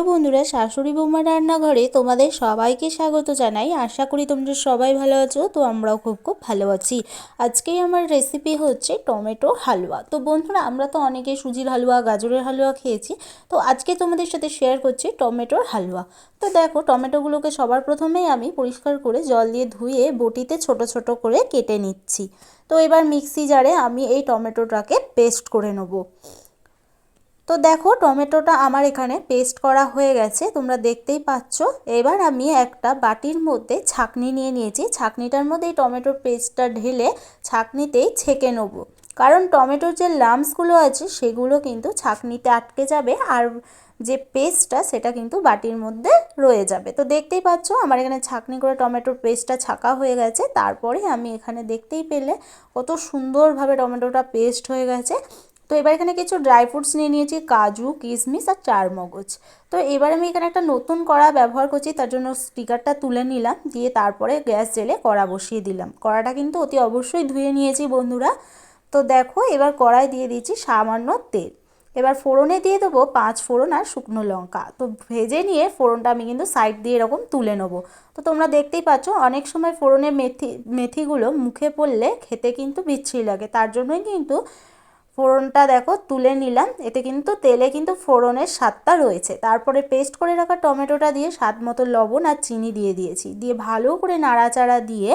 Hello বন্ধুরা, শাশুড়ি বৌমা রান্নাঘরে তোমাদের সবাইকে স্বাগত জানাই। আশা করি তোমরা সবাই ভালো আছো। তো আমরাও খুব খুব ভালো আছি। আজকেই আমার রেসিপি হচ্ছে টমেটো হালুয়া। তো বন্ধুরা, আমরা তো অনেকে সুজির হালুয়া, গাজরের হালুয়া খেয়েছি। তো আজকে তোমাদের সাথে শেয়ার করছি টমেটোর হালুয়া। তো দেখো, টমেটোগুলোকে সবার প্রথমেই আমি পরিষ্কার করে জল দিয়ে ধুয়ে বটিতে ছোট ছোট করে কেটে নিচ্ছি। তো এবার মিক্সি জারে আমি এই টমেটোটাকে পেস্ট করে নেবো। তো দেখো, টমেটোটা আমার এখানে পেস্ট করা হয়ে গেছে, তোমরা দেখতেই পাচ্ছ। এবার আমি একটা বাটির মধ্যে ছাঁকনি নিয়ে নিয়েছি। ছাঁকনিটার মধ্যে এই টমেটোর পেস্টটা ঢেলে ছাঁকনিতেই ছেঁকে নেব, কারণ টমেটোর যে লাম্পসগুলো আছে সেগুলো কিন্তু ছাঁকনিতে আটকে যাবে, আর যে পেস্টটা সেটা কিন্তু বাটির মধ্যে রয়ে যাবে। তো দেখতেই পাচ্ছ আমার এখানে ছাঁকনি করে টমেটোর পেস্টটা ছাঁকা হয়ে গেছে। তারপরে আমি এখানে দেখতেই পেলে কত সুন্দরভাবে টমেটোটা পেস্ট হয়ে গেছে। তো এবার এখানে কিছু ড্রাই ফ্রুটস নিয়ে নিয়েছি, কাজু, কিশমিশ আর চারমগজ। তো এবার আমি এখানে একটা নতুন কড়া ব্যবহার করছি, তার জন্য স্টিকারটা তুলে নিলাম, দিয়ে তারপরে গ্যাস জেলে কড়া বসিয়ে দিলাম। কড়াটা কিন্তু অতি অবশ্যই ধুয়ে নিয়েছি বন্ধুরা। তো দেখো, এবার কড়াই দিয়ে দিচ্ছি সামান্য তেল। এবার ফোড়নে দিয়ে দেবো 5 ফোড়ন আর শুকনো লঙ্কা। তো ভেজে নিয়ে ফোড়নটা আমি কিন্তু সাইড দিয়ে এরকম তুলে নেবো। তো তোমরা দেখতেই পাচ্ছ, অনেক সময় ফোড়নের মেথিগুলো মুখে পড়লে খেতে কিন্তু বিচ্ছিরি লাগে, তার জন্যই কিন্তু ফোড়নটা দেখো তুলে নিলাম। এতে কিন্তু তেলে কিন্তু ফোড়নের স্বাদটা রয়েছে। তারপরে পেস্ট করে রাখা টমেটোটা দিয়ে স্বাদ মতো লবণ আর চিনি দিয়ে দিয়েছি, দিয়ে ভালো করে নাড়াচাড়া দিয়ে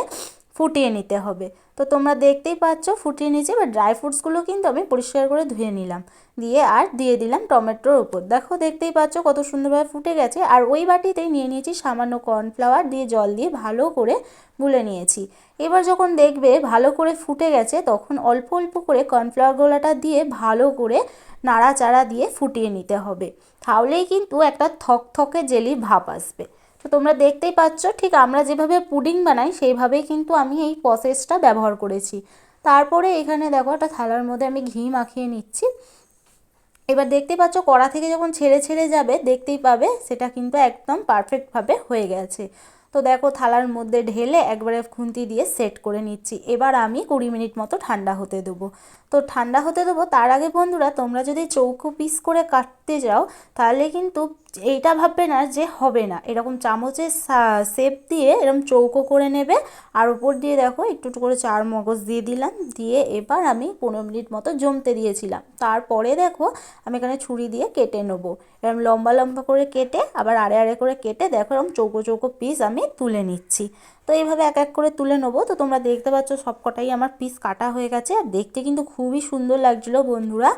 ফুটিয়ে নিতে হবে। তো তোমরা দেখতেই পাচ্ছ ফুটিয়ে নিয়েছি। এবার ড্রাই ফ্রুটসগুলো কিন্তু আমি পরিষ্কার করে ধুয়ে নিলাম, দিয়ে আর দিয়ে দিলাম টমেটোর উপর। দেখো, দেখতেই পাচ্ছ কত সুন্দরভাবে ফুটে গেছে। আর ওই বাটিতেই নিয়ে নিয়েছি সামান্য কর্নফ্লাওয়ার, দিয়ে জল দিয়ে ভালো করে গুলে নিয়েছি। এবার যখন দেখবে ভালো করে ফুটে গেছে, তখন অল্প অল্প করে কর্নফ্লাওয়ার গোলাটা দিয়ে ভালো করে নাড়াচাড়া দিয়ে ফুটিয়ে নিতে হবে, তাহলেই কিন্তু একটা থকথকে জেলি ভাব আসবে। তো তোমরা দেখতেই পাচ্ছ, ঠিক আমরা যেভাবে পুডিং বানাই সেইভাবেই কিন্তু আমি এই প্রসেসটা ব্যবহার করেছি। তারপরে এখানে দেখো, একটা থালার মধ্যে আমি ঘি মাখিয়ে নিচ্ছি। এবার দেখতেই পাচ্ছ কড়া থেকে যখন ছেড়ে ছেড়ে যাবে, দেখতেই পাবে সেটা কিন্তু একদম পারফেক্টভাবে হয়ে গেছে। তো দেখো, থালার মধ্যে ঢেলে একবারে খুন্তি দিয়ে সেট করে নিচ্ছি। এবার আমি 20 মিনিট মতো ঠান্ডা হতে দেবো। তো ঠান্ডা হতে দেবো, তার আগে বন্ধুরা তোমরা যদি চৌকো পিস করে কাটতে যাও, তাহলে কিন্তু এইটা ভাববে না যে হবে না। এরকম চামচের শেপ দিয়ে এরকম চৌকো করে নেবে, আর উপর দিয়ে দেখো একটু একটু করে চারমগজ দিয়ে দিলাম। দিয়ে এবার আমি 15 মিনিট মতো জমতে দিয়েছিলাম। তারপরে দেখো, আমি এখানে ছুরি দিয়ে কেটে নেবো। এরকম লম্বা লম্বা করে কেটে আবার আড়ে আড়ে করে কেটে দেখো এরকম চৌকো চৌকো পিস আমি তুলে নিচ্ছি। তো এইভাবে এক এক করে তুলে নেবো। তো তোমরা দেখতে পাচ্ছ সবকটাই আমার পিস কাটা হয়ে গেছে, আর দেখতে কিন্তু খুবই সুন্দর লাগছিলো বন্ধুরা,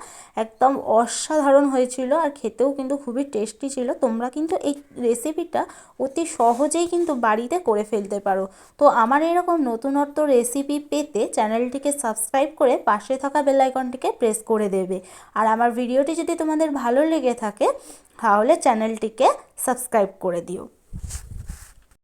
একদম অসাধারণ হয়েছিল, আর খেতেও কিন্তু খুবই টেস্টি ছিল। তোমরা কিন্তু এই রেসিপিটা অতি সহজেই কিন্তু বাড়িতে করে ফেলতে পারো। তো আমার এরকম নতুনত্ব রেসিপি পেতে চ্যানেলটিকে সাবস্ক্রাইব করে পাশে থাকা বেল আইকনটিকে প্রেস করে দেবে। আর আমার ভিডিওটি যদি তোমাদের ভালো লেগে থাকে, তাহলে চ্যানেলটিকে সাবস্ক্রাইব করে দিও।